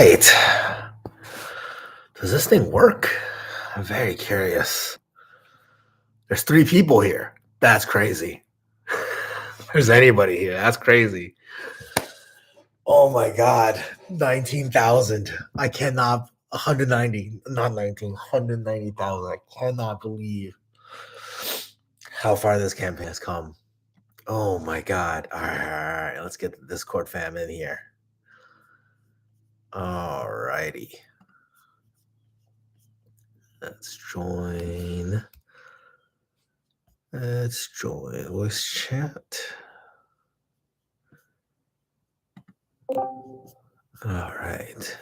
right. Does this thing work? I'm very curious. There's 3 people here. That's crazy. There's anybody here. That's crazy. Oh my God. 19,000. I cannot. 190, not 19, 190,000. I cannot believe how far this campaign has come. Oh my God. All right. Let's get the Discord fam in here. All righty. Let's join. Let's join voice chat. All right.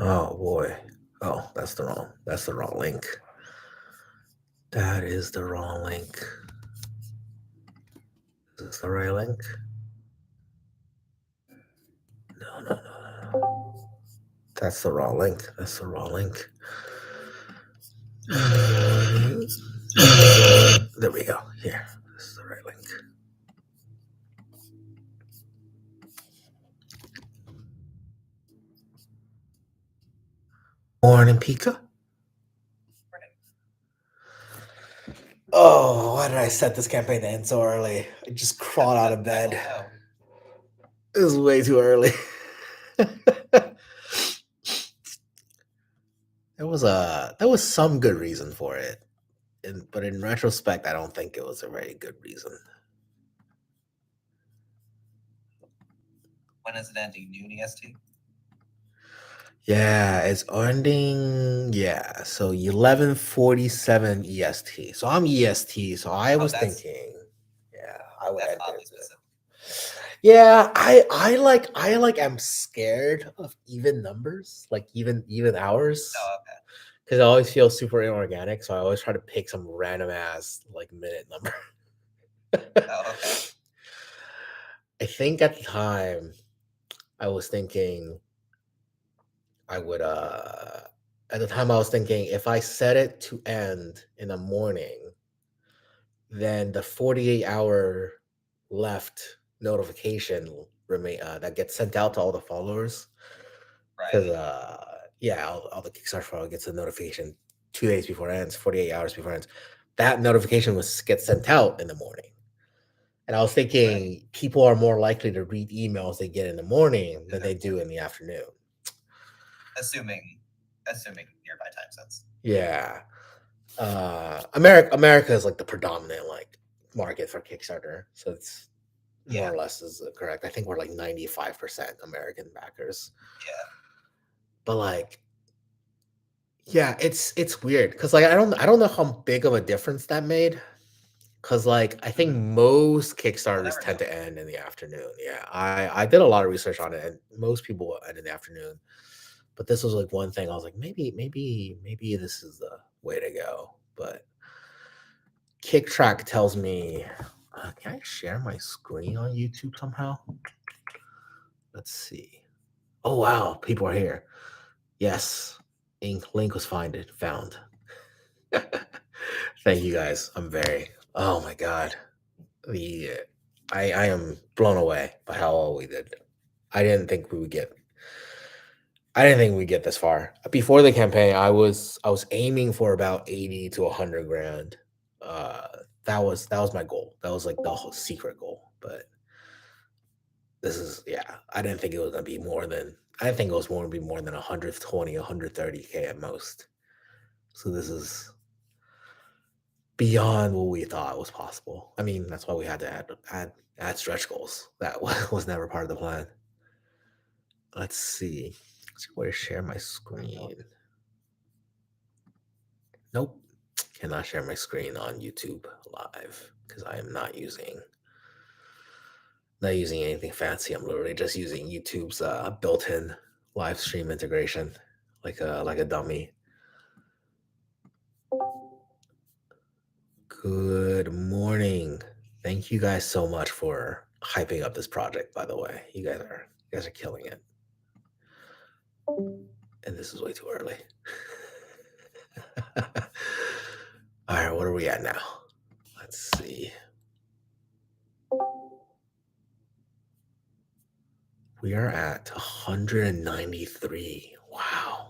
Oh boy. Oh, that's the wrong link. That is the wrong link. Is this the right link? No. That's the wrong link. That's the wrong link. There we go. Here. This is the right link. Morning, Pika. Oh, why did I set this campaign to end so early? I just crawled out of bed. It was way too early. There was some good reason for it. But in retrospect, I don't think it was a very good reason. When is it ending? Noon EST? Yeah, it's ending. Yeah, so 11:47 EST. So I'm EST. So I was thinking, yeah, I would end it. Yeah, I am scared of even numbers, like even hours. Oh, okay. Because I always feel super inorganic, so I always try to pick some random ass like minute number. Oh, okay. I think at the time I was thinking I would at the time I was thinking if I set it to end in the morning, then the 48-hour left notification remain that gets sent out to all the followers. Because yeah, all the Kickstarter follower gets a notification 2 days before it ends, 48 hours before it ends. That notification gets sent out in the morning. And I was thinking people are more likely to read emails they get in the morning than they do in the afternoon. Assuming nearby time zones. Yeah. America is like the predominant like market for Kickstarter. So it's more or less is correct. I think we're like 95% American backers. Yeah. But like yeah, it's weird because like I don't know how big of a difference that made. Cause like I think most Kickstarters tend to end in the afternoon. Yeah, I did a lot of research on it, and most people will end in the afternoon. But this was like one thing I was like, maybe this is the way to go. But KickTrack tells me, can I share my screen on YouTube somehow? Let's see. Oh wow, people are here. Yes, link was found. Thank you guys. Oh my god. I am blown away by how well we did. I didn't think we'd get this far. Before the campaign, I was aiming for about 80 to 100 grand. That was my goal. That was like the whole secret goal. But this is I didn't think it was gonna be more than I didn't think it was going to be more than 120, 130K at most. So this is beyond what we thought was possible. I mean, that's why we had to add stretch goals. That was never part of the plan. Let's see. Where to share my screen? Nope. Cannot share my screen on YouTube live because I am not using anything fancy. I'm literally just using YouTube's built-in live stream integration. like a dummy. Good morning. Thank you guys so much for hyping up this project, by the way. You guys are killing it. And this is way too early. All right, what are we at now? Let's see. We are at 193. Wow.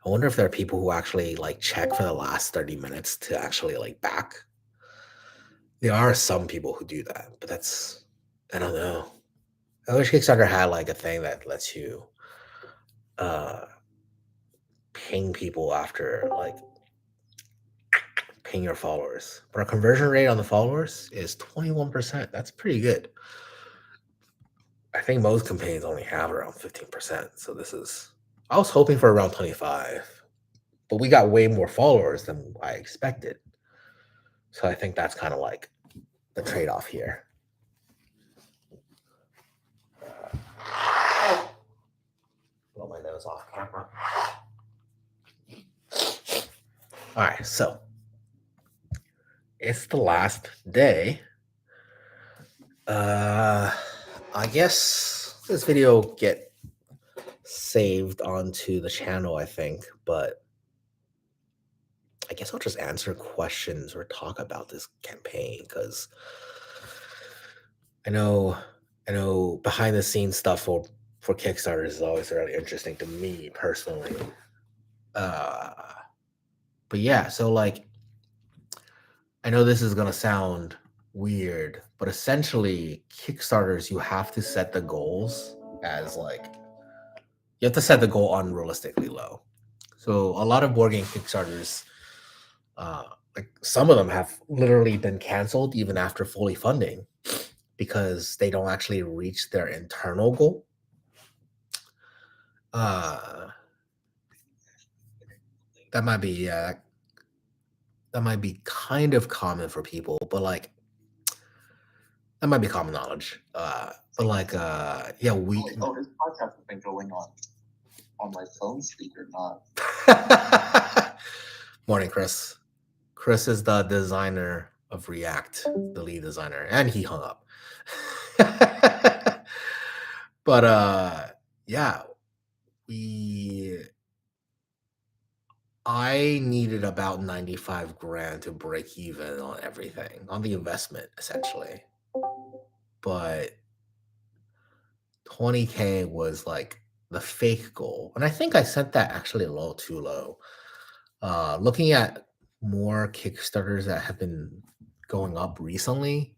I wonder if there are people who actually like check for the last 30 minutes to actually like back. There are some people who do that, but I don't know. I wish Kickstarter had like a thing that lets you uh ping people after like ping your followers. But our conversion rate on the followers is 21%. That's pretty good. I think most campaigns only have around 15%. So I was hoping for around 25, but we got way more followers than I expected. So I think that's kind of like the trade-off here. Blow my nose off camera. All right, so it's the last day. I guess this video will get saved onto the channel, I think, but I guess I'll just answer questions or talk about this campaign because I know behind the scenes stuff for Kickstarter is always really interesting to me personally. But yeah, so like I know this is gonna sound weird, but essentially Kickstarters you have to set the goals as like you have to set the goal unrealistically low. So a lot of board game Kickstarters, like some of them have literally been canceled even after fully funding because they don't actually reach their internal goal. That might be that might be kind of common for people, but like that might be common knowledge. But like yeah, Oh, this podcast has been going on my phone speaker, not. Morning, Chris. Chris is the designer of React, the lead designer, and he hung up. But yeah, I needed about 95 grand to break even on everything, on the investment essentially. But 20K was like the fake goal. And I think I set that actually a little too low. Looking at more Kickstarters that have been going up recently,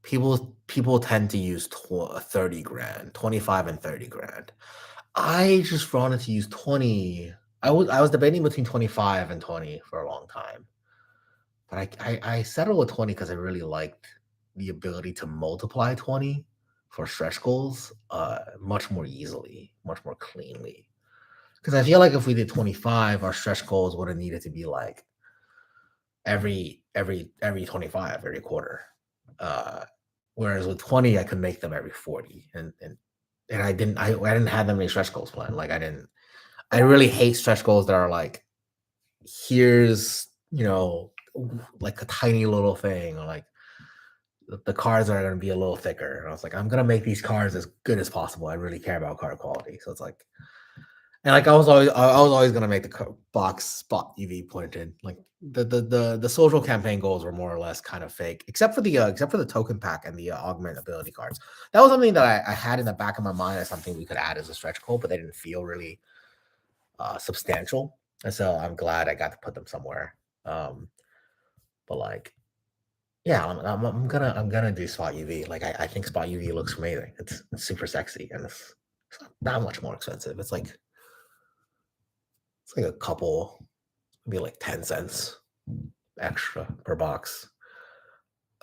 people tend to use 30 grand, 25 and 30 grand. I just wanted to use 20. I was debating between 25 and 20 for a long time. But I settled with 20 because I really liked the ability to multiply 20 for stretch goals much more easily, much more cleanly. Because I feel like if we did 25, our stretch goals would have needed to be like every 25 every quarter. Whereas with 20, I could make them every 40. And I didn't have that many stretch goals planned. Like I really hate stretch goals that are like, here's, like a tiny little thing, or like the cards are going to be a little thicker. And I was like, I'm going to make these cards as good as possible. I really care about card quality. So it's like, and like I was always going to make the box spot UV pointed. Like the social campaign goals were more or less kind of fake, except for the token pack and the augment ability cards. That was something that I had in the back of my mind as something we could add as a stretch goal, but they didn't feel really substantial. And so I'm glad I got to put them somewhere. But like, yeah, I'm gonna do spot UV. Like I think spot UV looks amazing. It's super sexy and it's not that much more expensive. It's like a couple, maybe like 10 cents extra per box.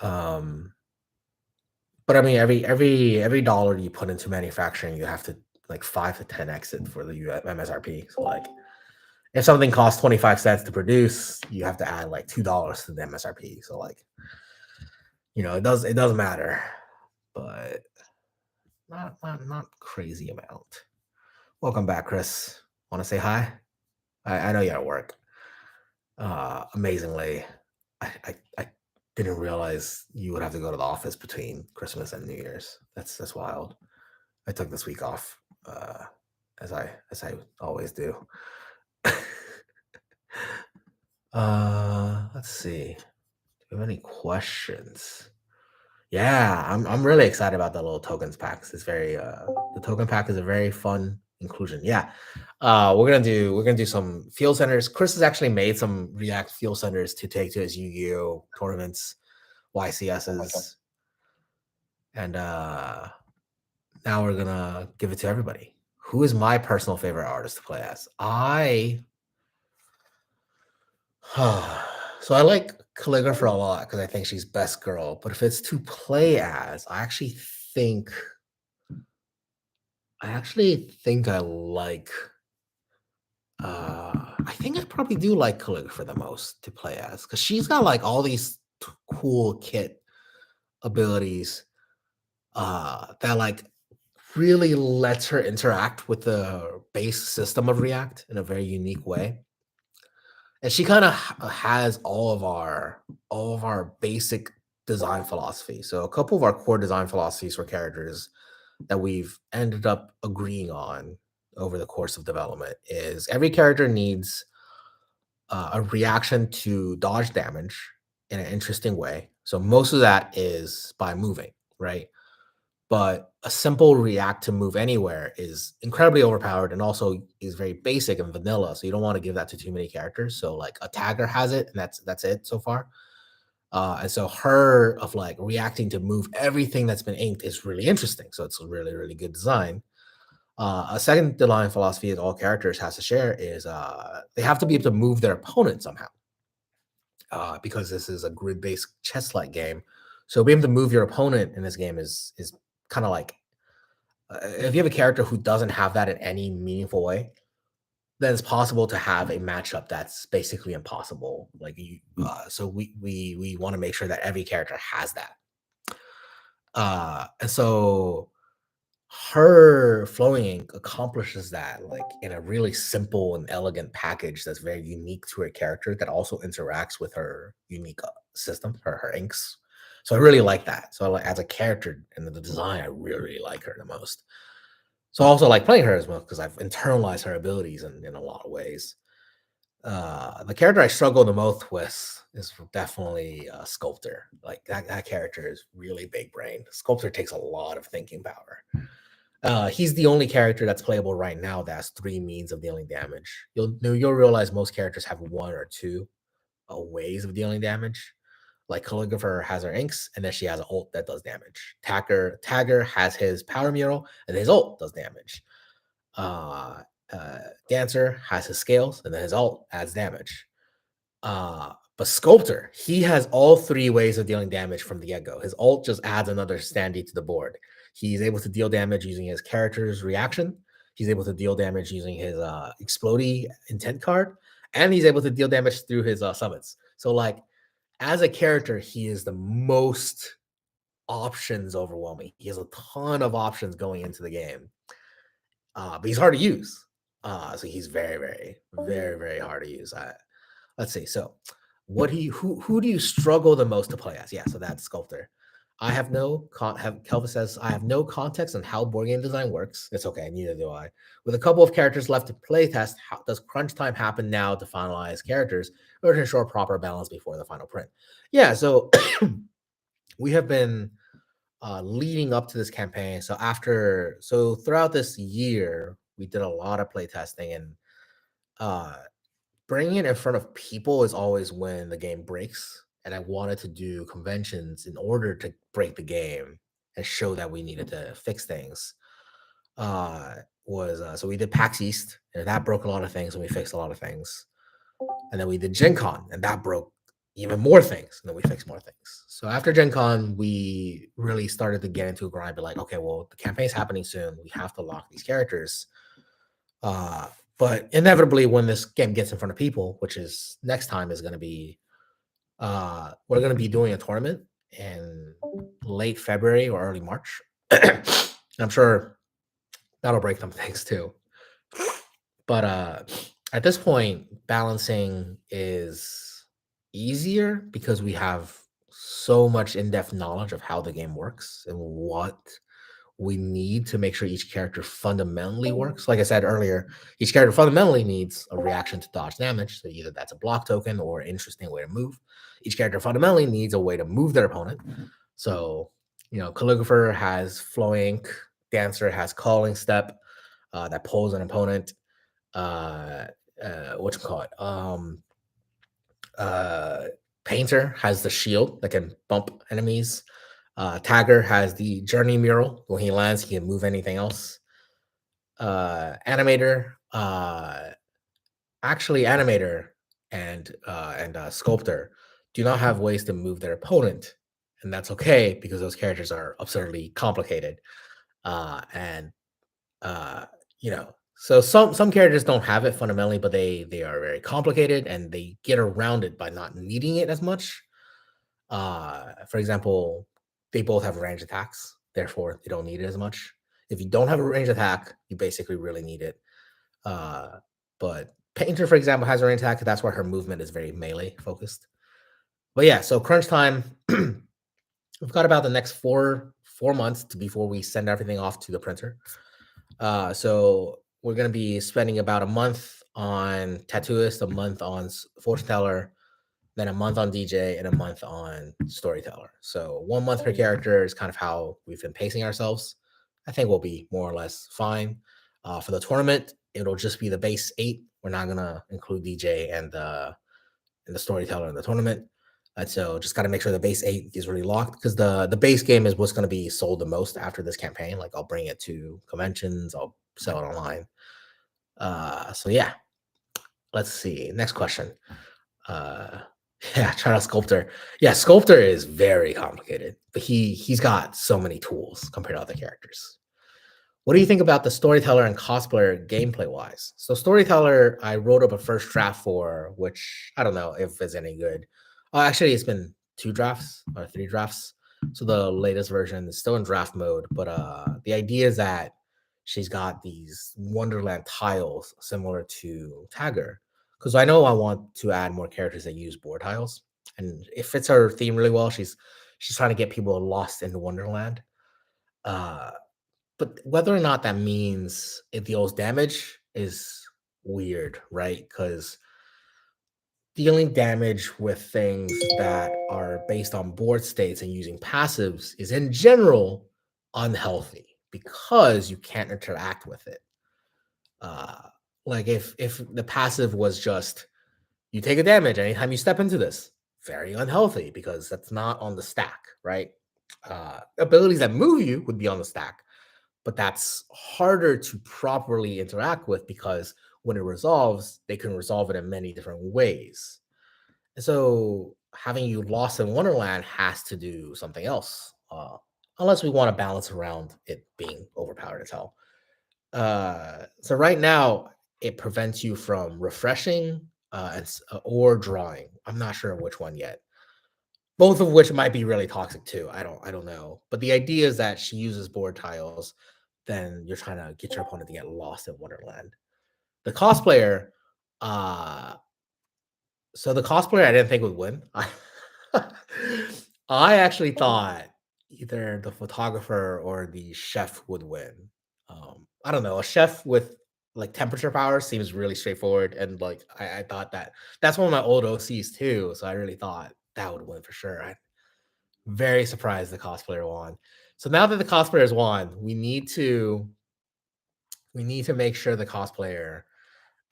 But I mean, every dollar you put into manufacturing, you have to like 5 to 10x it for the MSRP. So like, if something costs 25 cents to produce, you have to add like $2 to the MSRP. So like, it does matter. But not crazy amount. Welcome back, Chris. Want to say hi? I know you're at work. Amazingly, I didn't realize you would have to go to the office between Christmas and New Year's. That's wild. I took this week off, as I always do. Let's see. Do you have any questions? Yeah, I'm really excited about the little tokens packs. It's very the token pack is a very fun inclusion. Yeah. We're gonna do some field centers. Chris has actually made some React field centers to take to his Yu-Gi-Oh tournaments, YCSs, and now we're gonna give it to everybody. Who is my personal favorite artist to play as? So I like Calligrapher a lot because I think she's best girl. But if it's to play as, think I actually think I like. I think I probably do like Calligrapher the most to play as because she's got like all these cool kit abilities that like really lets her interact with the base system of React in a very unique way. And she kind of has all of our basic design philosophy. So a couple of our core design philosophies for characters that we've ended up agreeing on over the course of development is every character needs a reaction to dodge damage in an interesting way. So most of that is by moving, right? But a simple react to move anywhere is incredibly overpowered and also is very basic and vanilla. So you don't want to give that to too many characters. So like a tagger has it, and that's it so far. And so her of like reacting to move everything that's been inked is really interesting. So it's a really, really good design. A second design philosophy that all characters has to share is they have to be able to move their opponent somehow. Because this is a grid-based chess-like game. So being able to move your opponent in this game is kind of like if you have a character who doesn't have that in any meaningful way, then it's possible to have a matchup that's basically impossible. Like you, so we want to make sure that every character has that. And so her flowing ink accomplishes that like in a really simple and elegant package that's very unique to her character that also interacts with her unique system, her inks. So I really like that. So like as a character and the design, I really, really like her the most. So I also like playing her as well because I've internalized her abilities in a lot of ways. The character I struggle the most with is definitely Sculptor. Like that character is really big brain. Sculptor takes a lot of thinking power. He's the only character that's playable right now that has three means of dealing damage. You'll realize most characters have one or two ways of dealing damage. Like Calligrapher has her inks, and then she has an ult that does damage. Tagger has his power mural, and his ult does damage. Uh, Dancer has his scales, and then his ult adds damage. But Sculptor, he has all three ways of dealing damage from the get-go. His ult just adds another standee to the board. He's able to deal damage using his character's reaction. He's able to deal damage using his explodey intent card, and he's able to deal damage through his summons. So, like, as a character, he is the most options overwhelming. He has a ton of options going into the game, but he's hard to use. So he's very, very, very, very hard to use. Let's see. So, who do you struggle the most to play as? Yeah, so that's Sculptor. I have no Kelvis says I have no context on how board game design works. It's okay, neither do I. With a couple of characters left to play test, how does crunch time happen now to finalize characters or to ensure proper balance before the final print? Yeah, so we have been leading up to this campaign. So throughout this year, we did a lot of play testing and uh bringing it in front of people is always when the game breaks, and I wanted to do conventions in order to break the game and show that we needed to fix things. Was So we did PAX East, and that broke a lot of things, and we fixed a lot of things. And then we did Gen Con, and that broke even more things, and then we fixed more things. So after Gen Con, we really started to get into a grind, be like, okay, well, the campaign's happening soon. We have to lock these characters. Uh, but inevitably, when this game gets in front of people, which is next time, is going to be we're going to be doing a tournament in late February or early March. I'm sure that'll break some things too. But at this point, balancing is easier because we have so much in-depth knowledge of how the game works and what we need to make sure each character fundamentally works. Like I said earlier, each character fundamentally needs a reaction to dodge damage. So either that's a block token or an interesting way to move. Each character fundamentally needs a way to move their opponent. So, Calligrapher has Flow Ink, Dancer has Calling Step that pulls an opponent. Uh, what you call it? Uh, Painter has the shield that can bump enemies. Tagger has the journey mural. When he lands, he can move anything else. Animator, actually, Animator and Sculptor do not have ways to move their opponent, and that's okay because those characters are absurdly complicated. And uh, so some characters don't have it fundamentally, but they are very complicated and they get around it by not needing it as much. For example, they both have range attacks, therefore they don't need it as much. If you don't have a range attack, you basically really need it. Uh, but Painter, for example, has a range attack. That's why her movement is very melee focused. But yeah, so crunch time. We've got about the next four months before we send everything off to the printer. So we're gonna be spending about a month on Tattooist, a month on Fortune Teller, then a month on DJ, and a month on Storyteller. So 1 month per character is kind of how we've been pacing ourselves. I think we'll be more or less fine. For the tournament, it'll just be the base 8. We're not gonna include DJ and the Storyteller in the tournament. And so just got to make sure the base 8 is really locked because the base game is what's going to be sold the most after this campaign. Like I'll bring it to conventions, I'll sell it online. So yeah, let's see. Next question. Uh, yeah, try out Sculptor. Yeah, Sculptor is very complicated, but he's got so many tools compared to other characters. What do you think about the Storyteller and Cosplayer gameplay wise? So Storyteller, I wrote up a first draft for, which I don't know if it's any good. Actually, it's been 2 drafts or 3 drafts. So the latest version is still in draft mode, but the idea is that she's got these Wonderland tiles similar to Tagger. Because I know I want to add more characters that use board tiles, and it fits her theme really well. She's trying to get people lost into Wonderland. Uh, but whether or not that means it deals damage is weird, right? Because dealing damage with things that are based on board states and using passives is in general unhealthy because you can't interact with it. Uh, like if the passive was just you take a damage anytime you step into this, very unhealthy because that's not on the stack, right? Abilities that move you would be on the stack, but that's harder to properly interact with because when it resolves, they can resolve it in many different ways. And so having you lost in Wonderland has to do something else, unless we want to balance around it being overpowered as hell. So right now, it prevents you from refreshing or drawing. I'm not sure which one yet. Both of which might be really toxic too. I don't know. But the idea is that she uses board tiles, then you're trying to get your opponent to get lost in Wonderland. The cosplayer, uh, the cosplayer I didn't think would win. I actually thought either the photographer or the chef would win. I don't know. A chef with like temperature power seems really straightforward, and like I thought that's one of my old OCs too. So I really thought that would win for sure. I'm very surprised the cosplayer won. So now that the cosplayers won, we need to make sure the cosplayer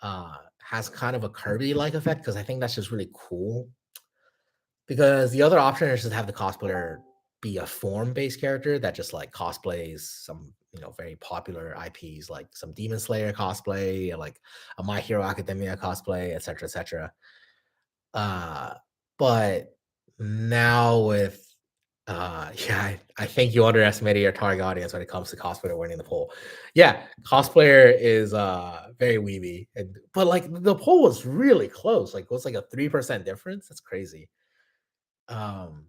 has kind of a Kirby-like effect because I think that's just really cool. Because the other option is just have the cosplayer be a form-based character that just like cosplays some very popular IPs like some Demon Slayer cosplay, like a My Hero Academia cosplay, etc., etc. Uh, but now with yeah, I think you underestimated your target audience when it comes to cosplayer winning the poll. Yeah, cosplayer is very weeby, but like the poll was really close. Like it was like a 3% difference. That's crazy. Um,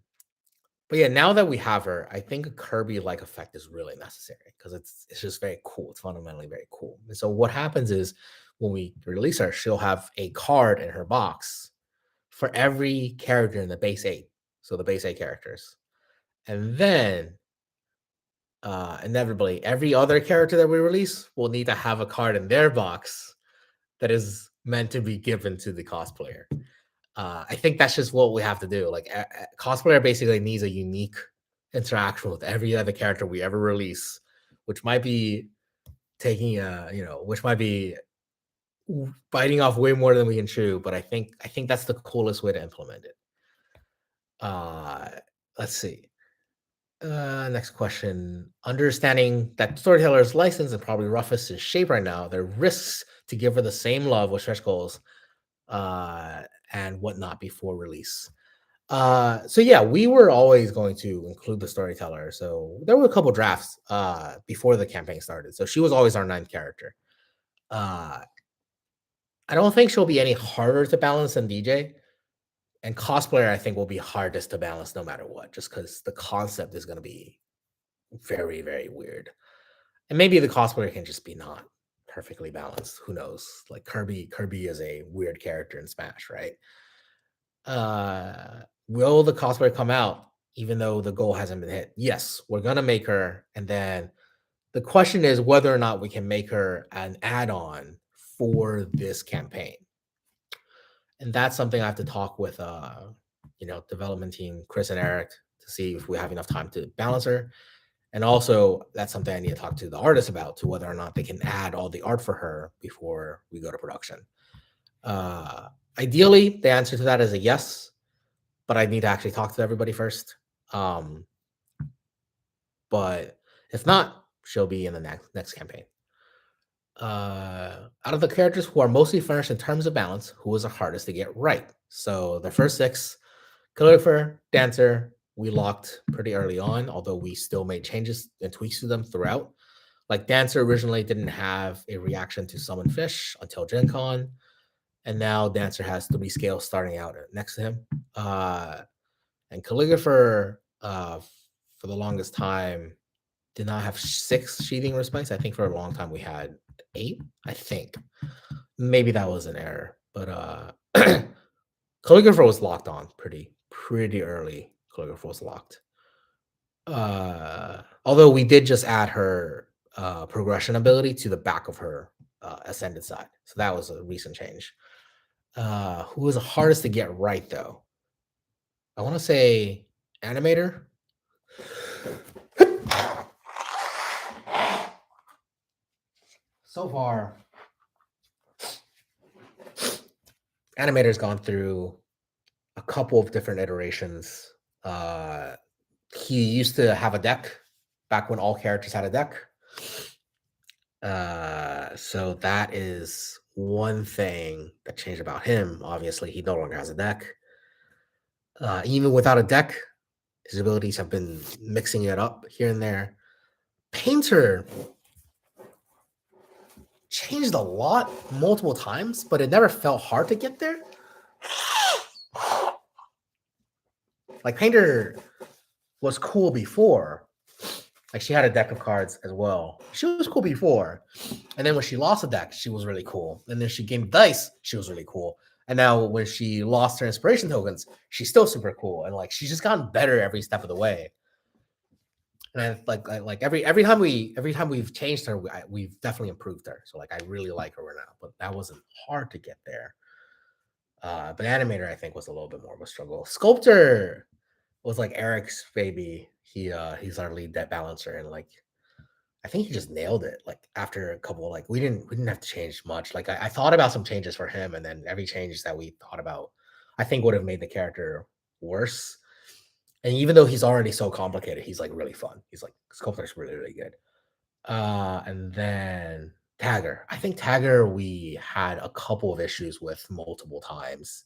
But yeah, now that we have her, I think a Kirby-like effect is really necessary because it's just very cool. It's fundamentally very cool. And so what happens is when we release her, she'll have a card in her box for every character in the base 8. So the base 8 characters. And then inevitably every other character that we release will need to have a card in their box that is meant to be given to the cosplayer. I think that's just what we have to do. Like cosplayer basically needs a unique interaction with every other character we ever release, which might be taking which might be biting off way more than we can chew. But I think that's the coolest way to implement it. Uh, let's see. Next question. Understanding that storyteller's license and probably roughest in shape right now, there are risks to give her the same love with stretch goals uh, and whatnot before release. So yeah, we were always going to include the storyteller. So there were a couple drafts before the campaign started. So she was always our ninth character. Uh, I don't think she'll be any harder to balance than DJ. And cosplayer, I think, will be hardest to balance no matter what, just because the concept is going to be very, very weird. And maybe the cosplayer can just be not perfectly balanced. Who knows? Like Kirby is a weird character in Smash, right? Will the cosplayer come out even though the goal hasn't been hit? Yes, we're gonna make her, and then the question is whether or not we can make her an add-on for this campaign. And that's something I have to talk with development team Chris and Eric to see if we have enough time to balance her. And also, that's something I need to talk to the artist about, to whether or not they can add all the art for her before we go to production. Uh, Ideally, the answer to that is a yes, but I need to actually talk to everybody first. Um, but if not, she'll be in the next campaign. Out of the characters who are mostly furnished in terms of balance, who is the hardest to get right? So the first 6, calligrapher, dancer, we locked pretty early on, although we still made changes and tweaks to them throughout. Like dancer originally didn't have a reaction to summon fish until Gen Con, and now dancer has 3 scales starting out next to him. And calligrapher, for the longest time, did not have 6 sheathing respects. I think for a long time we had 8. I think maybe that was an error, but calligrapher was locked on pretty early. Calligrapher was locked. Although we did just add her progression ability to the back of her ascended side, so that was a recent change. Who was the hardest to get right though? I want to say animator. So far, animator's gone through a couple of different iterations. He used to have a deck back when all characters had a deck. So that is one thing that changed about him. Obviously, he no longer has a deck. Even without a deck, his abilities have been mixing it up here and there. Painter changed a lot multiple times, but it never felt hard to get there. Like Painter was cool before. Like she had a deck of cards as well. She was cool before. And then when she lost a deck, she was really cool. And then she gained dice, she was really cool. And now when she lost her inspiration tokens, she's still super cool. And like she's just gotten better every step of the way. And like every time we've changed her, we've definitely improved her. So like I really like her now. But that wasn't hard to get there. But animator I think was a little bit more of a struggle. Sculptor was like Eric's baby. He's our lead debt balancer, and like I think he just nailed it. Like after a couple, like we didn't have to change much. Like I thought about some changes for him, and then every change that we thought about, I think would have made the character worse. And even though he's already so complicated, he's like really fun. He's like Sculptor's really, really good. And then Tagger. I think Tagger we had a couple of issues with multiple times.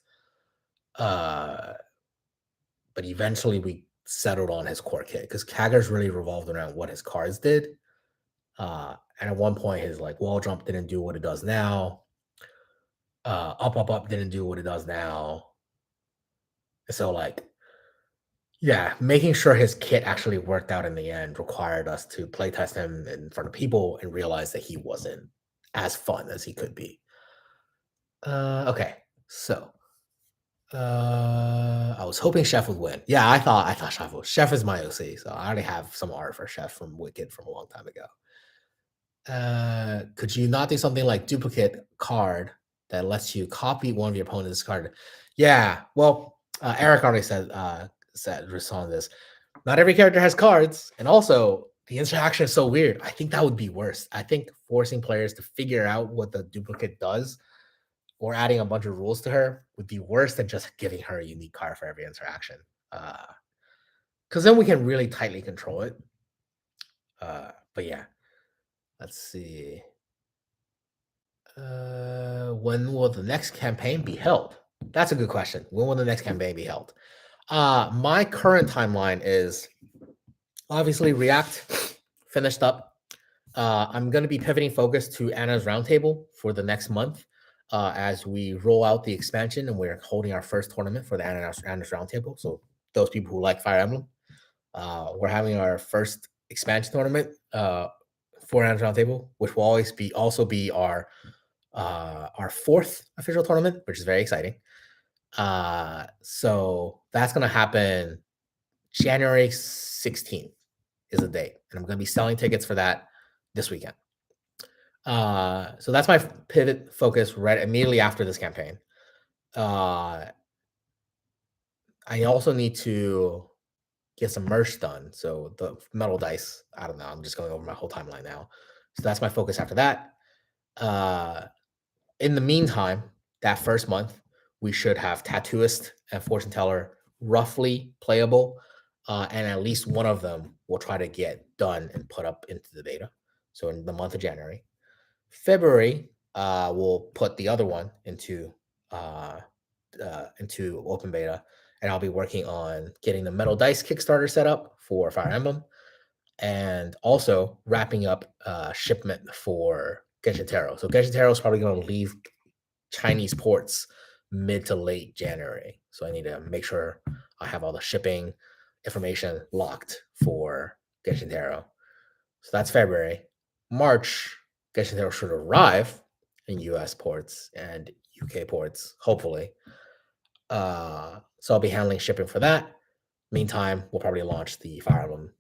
Uh but eventually we settled on his core kit because Tagger's really revolved around what his cards did. And at one point, his like wall jump didn't do what it does now. Up didn't do what it does now. So like Yeah, making sure his kit actually worked out in the end required us to playtest him in front of people and realize that he wasn't as fun as he could be. Okay, so I was hoping Chef would win. Yeah, I thought Chef would. Chef is my OC, so I already have some art for Chef from Wicked from a long time ago. Could you not do something like duplicate card that lets you copy one of your opponent's card? Yeah, well, Eric already said respond to this. Not every character has cards, and also the interaction is so weird. I think that would be worse. I think forcing players to figure out what the duplicate does or adding a bunch of rules to her would be worse than just giving her a unique card for every interaction. Because then we can really tightly control it. But yeah, let's see. When will the next campaign be held? That's a good question. When will the next campaign be held? My current timeline is obviously React finished up. I'm going to be pivoting focus to Anna's Roundtable for the next month as we roll out the expansion and we're holding our first tournament for the Anna's Roundtable. So those people who like Fire Emblem, we're having our first expansion tournament for Anna's Roundtable, which will always be also be our fourth official tournament, which is very exciting. So that's going to happen January 16th is the date. And I'm going to be selling tickets for that this weekend. So that's my pivot focus right immediately after this campaign. I also need to get some merch done. So the metal dice, I don't know. I'm just going over my whole timeline now. So that's my focus after that. In the meantime, that first month, we should have Tattooist and Fortune Teller roughly playable, and at least one of them we'll try to get done and put up into the beta. So in the month of January, February, we'll put the other one into open beta, and I'll be working on getting the Metal Dice Kickstarter set up for Fire Emblem, and also wrapping up shipment for Genshin Taro. So Genshin Taro is probably going to leave Chinese ports mid to late January. So I need to make sure I have all the shipping information locked for Genshin Taro. So that's February. March, Genshin Taro should arrive in US ports and UK ports, hopefully. So I'll be handling shipping for that. Meantime, we'll probably launch the Fire Emblem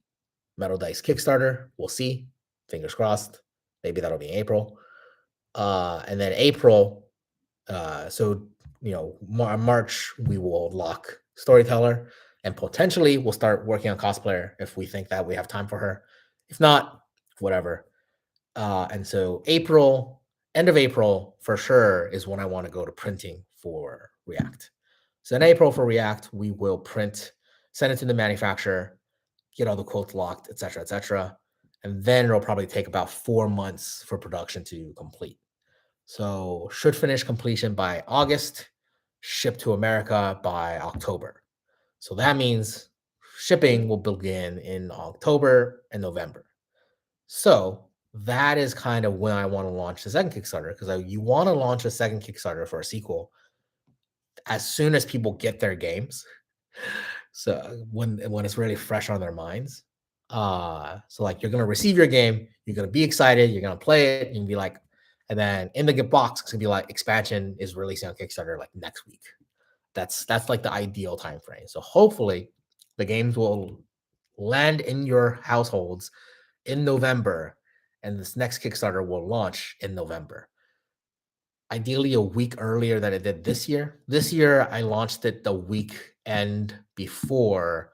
Metal Dice Kickstarter. We'll see. Fingers crossed. Maybe that'll be in April. And then April, so March we will lock Storyteller, and potentially we'll start working on Cosplayer if we think that we have time for her. If not, whatever. And so April, end of April for sure is when I want to go to printing for React. So in April for React, we will print, send it to the manufacturer, get all the quotes locked, et cetera, and then it'll probably take about 4 months for production to complete. So should finish completion by August, ship to America by October. So that means shipping will begin in October and November. So that is kind of when I want to launch the second Kickstarter, because you want to launch a second Kickstarter for a sequel as soon as people get their games. So when it's really fresh on their minds. So like you're gonna receive your game, you're gonna be excited, you're gonna play it, and be like, and then in the box, it's gonna be like expansion is releasing on Kickstarter like next week. That's like the ideal time frame. So hopefully the games will land in your households in November, and this next Kickstarter will launch in November. Ideally, a week earlier than it did this year. This year, I launched it the week before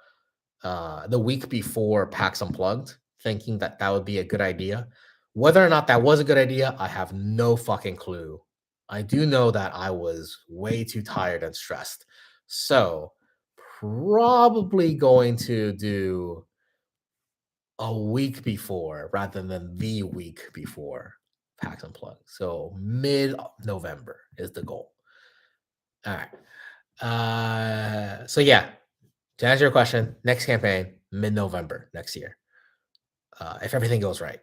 PAX Unplugged, thinking that that would be a good idea. Whether or not that was a good idea, I have no fucking clue. I do know that I was way too tired and stressed. So, probably going to do a week before rather than the week before PAX Unplugged. So, mid-November is the goal. All right. So yeah, to answer your question, next campaign, mid-November next year, if everything goes right.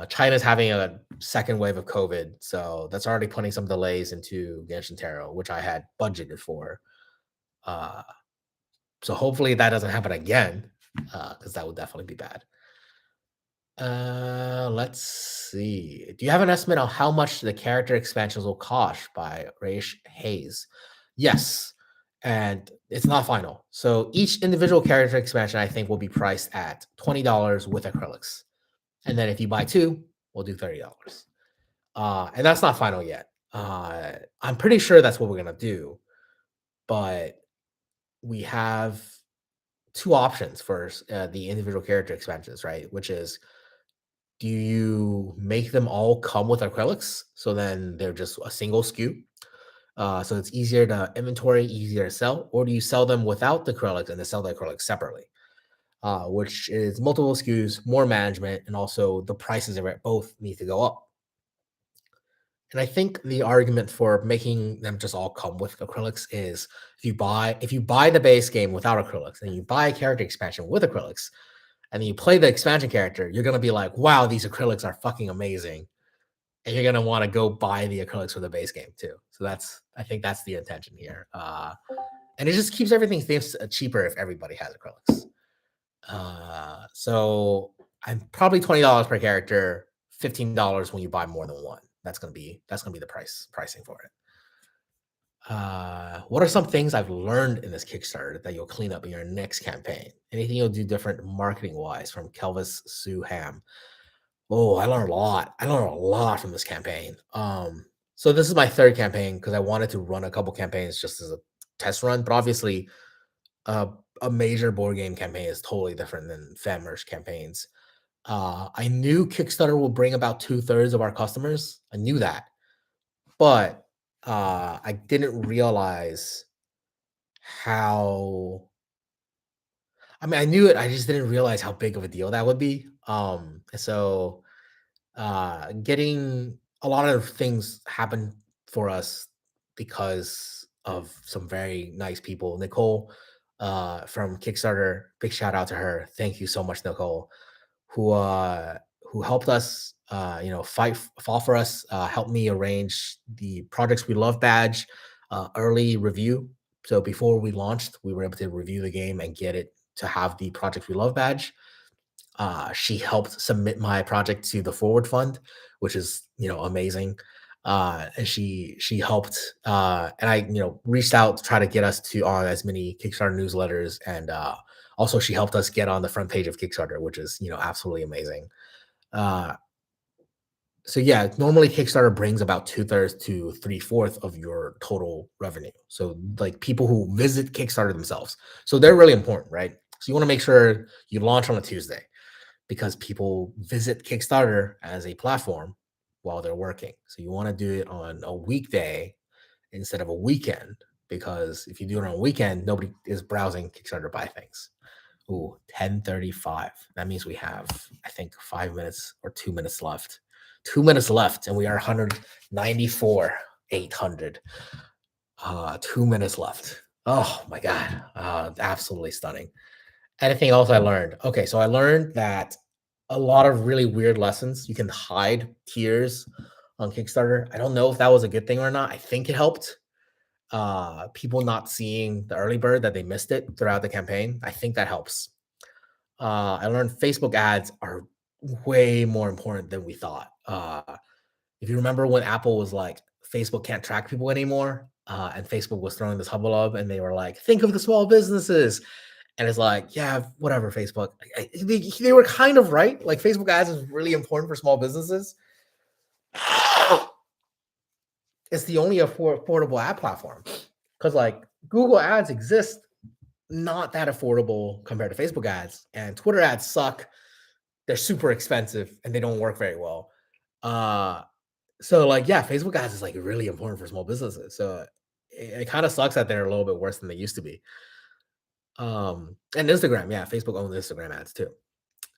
China's having a second wave of COVID, so that's already putting some delays into Genshin Taro, which I had budgeted for. So hopefully that doesn't happen again, because that would definitely be bad. Let's see. Do you have an estimate on how much the character expansions will cost by Raish Hayes? Yes, and it's not final. So each individual character expansion, I think, will be priced at $20 with acrylics, and then if you buy two, we'll do $30. And that's not final yet. I'm pretty sure that's what we're gonna do, but we have two options for the individual character expansions, right? Which is, do you make them all come with acrylics? So then they're just a single SKU. So it's easier to inventory, easier to sell, or do you sell them without the acrylics and then sell the acrylics separately? Which is multiple SKUs, more management, and also the prices of it both need to go up. And I think the argument for making them just all come with acrylics is if you buy the base game without acrylics and you buy a character expansion with acrylics and then you play the expansion character, you're gonna be like, wow, these acrylics are fucking amazing. And you're gonna want to go buy the acrylics for the base game too. So I think that's the intention here. And it just keeps everything seems cheaper if everybody has acrylics. So I'm probably $20 per character, $15 when you buy more than one. That's gonna be the pricing for it. What are some things I've learned in this Kickstarter that you'll clean up in your next campaign? Anything you'll do different marketing wise from Kelvis Sue Ham? Oh, I learned a lot. I learned a lot from this campaign. So this is my third campaign because I wanted to run a couple campaigns just as a test run, but obviously, uh, a major board game campaign is totally different than fan merch campaigns. I knew Kickstarter will bring about 2/3 of our customers. I knew that, but I didn't realize how. I mean, I knew it. I just didn't realize how big of a deal that would be. So getting a lot of things happen for us because of some very nice people. Nicole from Kickstarter, big shout out to her. Thank you so much, Nicole, who uh who helped us fall for us, helped me arrange the Projects We Love badge early review. So before we launched, we were able to review the game and get it to have the Project We Love badge. She helped submit my project to the Forward Fund, which is amazing. And she helped, and I reached out to try to get us to on as many Kickstarter newsletters, and also she helped us get on the front page of Kickstarter, which is absolutely amazing. Uh, so yeah, normally Kickstarter brings about 2/3 to 3/4 of your total revenue. So like people who visit Kickstarter themselves, so they're really important, right? So you want to make sure you launch on a Tuesday because people visit Kickstarter as a platform while they're working. So you want to do it on a weekday instead of a weekend because if you do it on a weekend, nobody is browsing Kickstarter to buy things. Ooh, 10:35. That means we have, I think, 5 minutes or 2 minutes left. 2 minutes left, and we are 194, 800. 2 minutes left. Oh my God. Absolutely stunning. Anything else I learned? Okay, so I learned that a lot of really weird lessons. You can hide tiers on Kickstarter. I don't know if that was a good thing or not. I think it helped. People not seeing the early bird that they missed it throughout the campaign. I think that helps. I learned Facebook ads are way more important than we thought. If you remember when Apple was like, Facebook can't track people anymore, and Facebook was throwing this hubbub, and they were like, think of the small businesses. And it's like, yeah, whatever, Facebook. They were kind of right. Like, Facebook ads is really important for small businesses. It's the only affordable ad platform because, like, Google ads exist, not that affordable compared to Facebook ads, and Twitter ads suck. They're super expensive and they don't work very well. Uh, so, like, yeah, Facebook ads is like really important for small businesses. So it kind of sucks that they're a little bit worse than they used to be. And Instagram, yeah, Facebook owns Instagram ads too.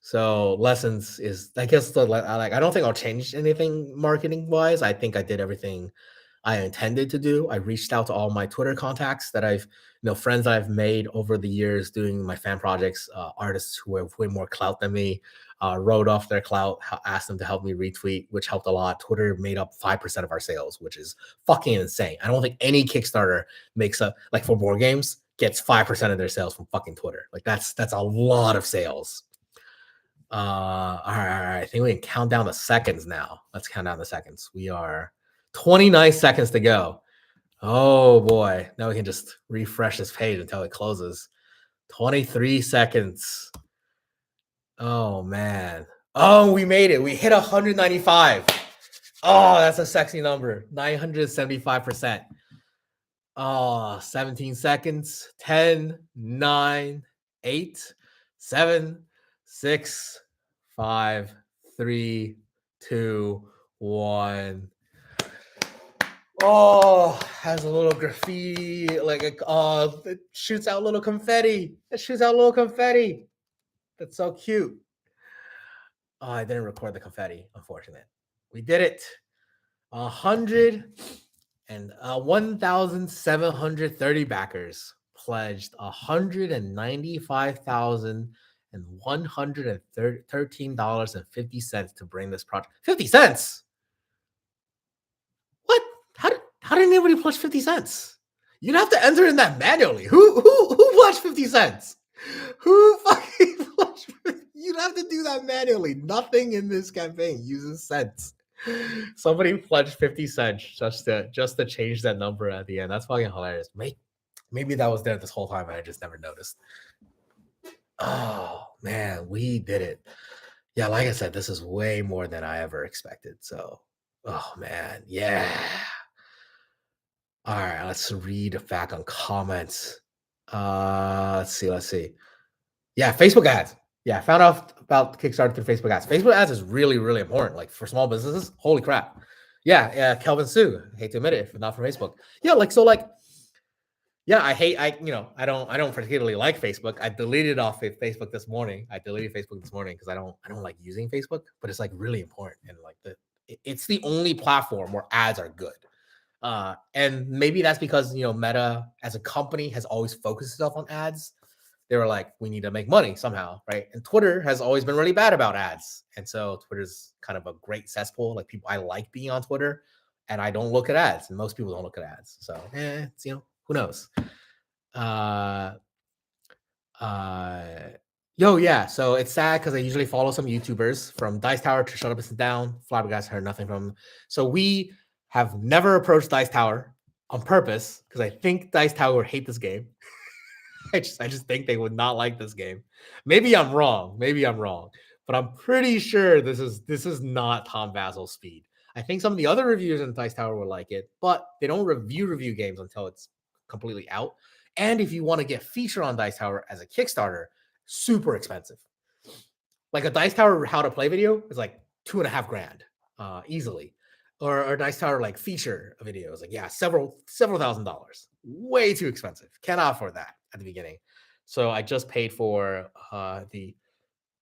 So lessons is, I guess, I don't think I'll change anything marketing wise. I think I did everything I intended to do. I reached out to all my Twitter contacts that friends that I've made over the years doing my fan projects, artists who have way more clout than me, wrote off their clout, asked them to help me retweet, which helped a lot. Twitter made up 5% of our sales, which is fucking insane. I don't think any Kickstarter makes up, like for board games, gets 5% of their sales from fucking Twitter. Like that's a lot of sales. All right. I think we can count down the seconds now. Let's count down the seconds. We are 29 seconds to go. Oh boy. Now we can just refresh this page until it closes. 23 seconds. Oh man. Oh, we made it. We hit 195. Oh, that's a sexy number. 975%. Oh, 17 seconds. 10, 9, 8, 7, 6, 5, 3, 2, 1. Oh, has a little graffiti, like it shoots out little confetti. It shoots out little confetti. That's so cute. Oh, I didn't record the confetti, unfortunate. We did it. 1,730 backers pledged $195,113.50 to bring this project. 50 cents? What? How did anybody pledge 50 cents? You'd have to enter in that manually. Who pledged 50 cents? Who fucking pledged? You'd have to do that manually. Nothing in this campaign uses cents. Somebody pledged 50 cents just to change that number at the end. That's fucking hilarious. Maybe that was there this whole time and I just never noticed. Oh man, we did it. Yeah, like I said, this is way more than I ever expected. So, oh man, yeah. All right, let's read back on comments. Let's see. Yeah, Facebook ads. Yeah, I found out about Kickstarter through Facebook ads. Facebook ads is really, really important. Like for small businesses, holy crap. Yeah, Kelvin Sue. I hate to admit it, if not for Facebook. Yeah, yeah, I don't particularly like Facebook. I deleted off Facebook this morning. Because I don't like using Facebook, but it's like really important. And like it's the only platform where ads are good. And maybe that's because Meta as a company has always focused itself on ads. They were like, we need to make money somehow, right? And Twitter has always been really bad about ads. And so Twitter's kind of a great cesspool. Like I like being on Twitter and I don't look at ads. And most people don't look at ads. So it's, who knows? Yeah. So it's sad because I usually follow some YouTubers from Dice Tower to Shut Up and Sit Down. Flabbergasted, heard nothing from them. So we have never approached Dice Tower on purpose because I think Dice Tower would hate this game. I just think they would not like this game. Maybe I'm wrong, but I'm pretty sure this is not Tom Vasel's speed. I think some of the other reviewers in Dice Tower would like it, but they don't review games until it's completely out. And if you want to get featured on Dice Tower as a Kickstarter, super expensive. Like a Dice Tower how to play video is like $2,500 easily. Or Dice Tower like feature videos, like several $1,000s. Way too expensive. Cannot afford that at the beginning. So I just paid for the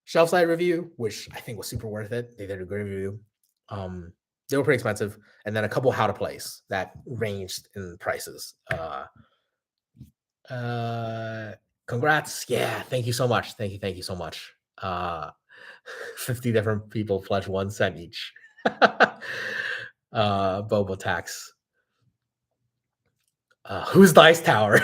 shelf side review, which I think was super worth it. They did a great review. They were pretty expensive, and then a couple how to plays that ranged in prices. Congrats. Yeah, thank you so much. Thank you so much. 50 different people pledged 1 cent each. Bobo tax. Who's Dice Tower?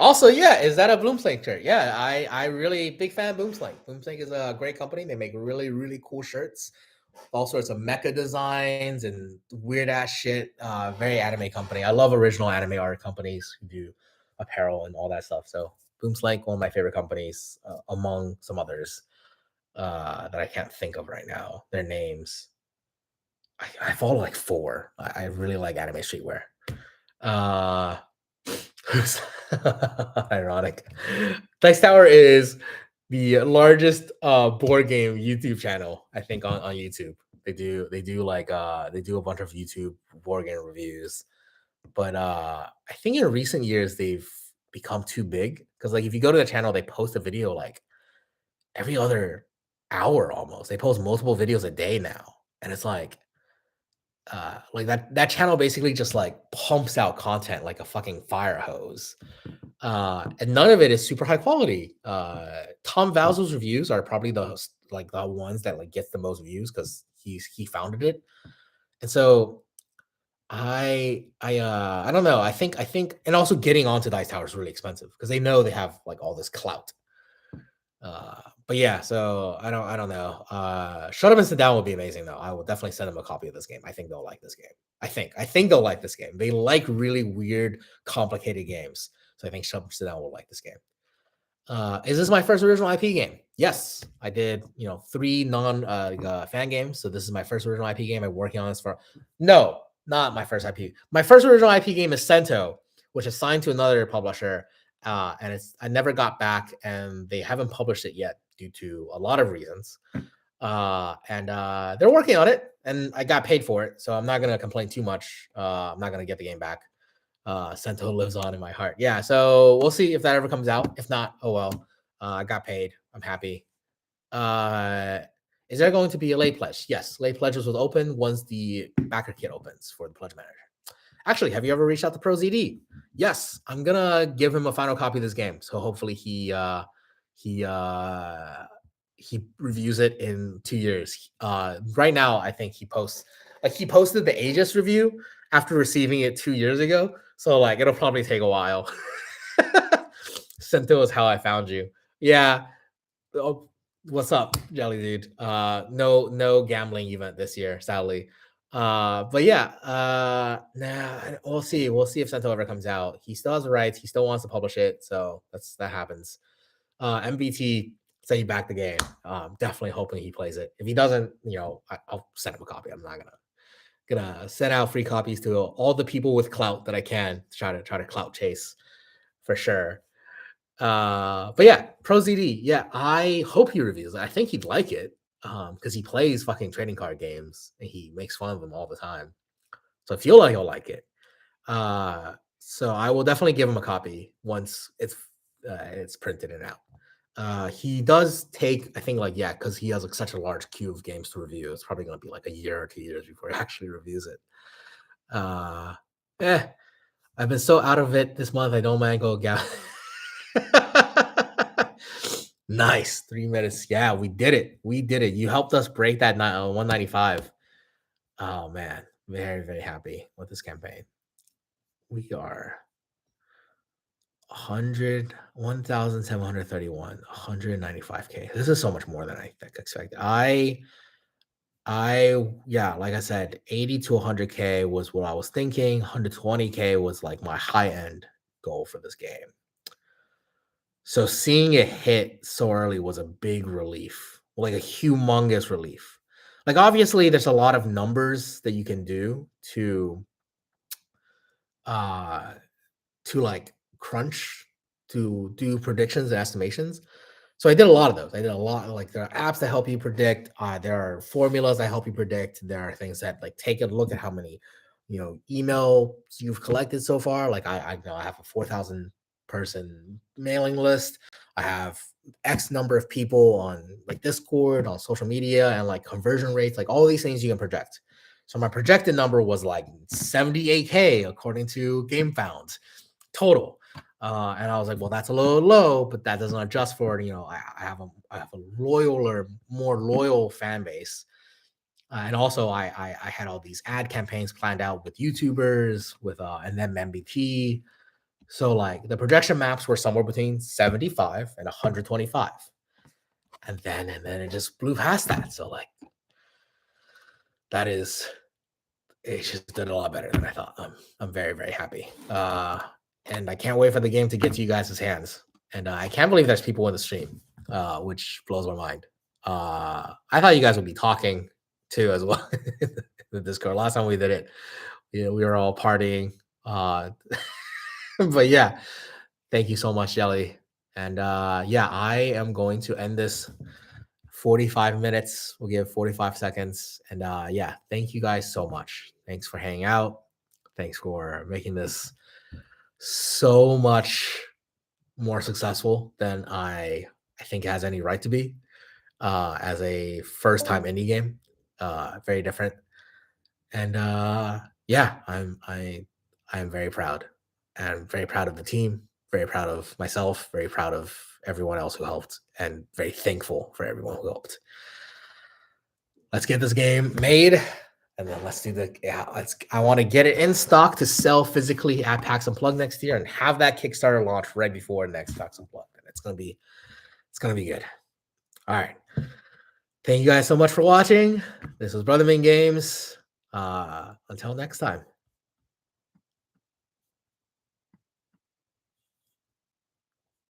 Also, yeah, is that a Bloomslank shirt? Yeah, I really big fan of Bloomslank. Bloomslank is a great company. They make really, really cool shirts. All sorts of mecha designs and weird ass shit. Very anime company. I love original anime art companies who do apparel and all that stuff. So Bloomslank, one of my favorite companies, among some others that I can't think of right now. Their names. I follow like 4. I really like anime streetwear. Ironic. Dice Tower is the largest board game YouTube channel, I think, on YouTube. They do a bunch of YouTube board game reviews. But I think in recent years they've become too big because like if you go to the channel, they post a video like every other hour almost. They post multiple videos a day now. And it's like that channel basically just like pumps out content like a fucking fire hose. And none of it is super high quality. Tom Valzo's reviews are probably the ones that like gets the most views because he founded it. And so I don't know. I think and also getting onto Dice Tower is really expensive because they know they have like all this clout. But yeah, so I don't know. Shut Up and Sit Down would be amazing though. I will definitely send them a copy of this game. I think they'll like this game. I think they'll like this game. They like really weird, complicated games. So I think Shut Up and Sit Down will like this game. Is this my first original IP game? Yes, I did. Three fan games. So this is my first original IP game. I'm working on this for. No, not my first IP. My first original IP game is Sento, which is signed to another publisher, and I never got back, and they haven't published it yet due to a lot of reasons. And they're working on it, and I got paid for it, so I'm not gonna complain too much. I'm not gonna get the game back. Sento lives on in my heart. Yeah, so we'll see if that ever comes out. If not, oh well. I got paid. I'm happy. Uh, is there going to be a late pledge? Yes, late pledges will open once the backer kit opens for the pledge manager. Actually, have you ever reached out to ProZD? Yes, I'm gonna give him a final copy of this game. So hopefully he he reviews it in 2 years. Right now, I think he posted the Aegis review after receiving it 2 years ago. So like it'll probably take a while. Sento is how I found you. Yeah. Oh, what's up, Jelly Dude? No gambling event this year, sadly. But yeah, nah, we'll see. We'll see if Sento ever comes out. He still has the rights. He still wants to publish it, so that happens. MBT say he back the game. Definitely hoping he plays it. If he doesn't, I'll send him a copy. I'm not gonna send out free copies to all the people with clout that I can to try to clout chase for sure. But yeah, ProZD. Yeah, I hope he reviews it. I think he'd like it because he plays fucking trading card games and he makes fun of them all the time. So I feel like he'll like it. So I will definitely give him a copy once it's printed and out. He does take, I think, like, yeah, because he has like such a large queue of games to review. It's probably going to be like a year or 2 years before he actually reviews it. Uh, eh, I've been so out of it this month. I don't mind go Nice, 3 minutes. Yeah, we did it. We did it. You helped us break that 195. Oh man, very very happy with this campaign. We are 195K. This is so much more than I expected. Yeah, like I said, 80 to 100K was what I was thinking. 120K was like my high end goal for this game. So seeing it hit so early was a big relief, like a humongous relief. Like obviously there's a lot of numbers that you can do uh to like crunch to do predictions and estimations. So I did a lot of those. I did a lot. Like there are apps that help you predict. There are formulas that help you predict. There are things that like take a look at how many, emails you've collected so far. Like I know I have a 4,000 person mailing list. I have X number of people on like Discord, on social media, and like conversion rates. Like all these things you can project. So my projected number was like 78K according to GameFound total. And I was like, well, that's a little low, but that doesn't adjust for I have a more loyal fan base. And also I had all these ad campaigns planned out with YouTubers with and then MBT. So like the projection maps were somewhere between 75 and 125. And then it just blew past that. So like that is it just did a lot better than I thought. I'm very, very happy. And I can't wait for the game to get to you guys' hands. And I can't believe there's people in the stream, which blows my mind. I thought you guys would be talking too as well in the Discord. Last time we did it, we were all partying. But yeah, thank you so much, Jelly. And yeah, I am going to end this 45 minutes. We'll give 45 seconds. And yeah, thank you guys so much. Thanks for hanging out. Thanks for making this so much more successful than I think it has any right to be. As a first time indie game. Very different. And yeah, I am very proud. And very proud of the team, very proud of myself, very proud of everyone else who helped, and very thankful for everyone who helped. Let's get this game made. And then let's do I want to get it in stock to sell physically at PAX Unplugged next year and have that Kickstarter launch right before next PAX Unplugged. And it's gonna be good. All right. Thank you guys so much for watching. This was Brotherman Games. Until next time.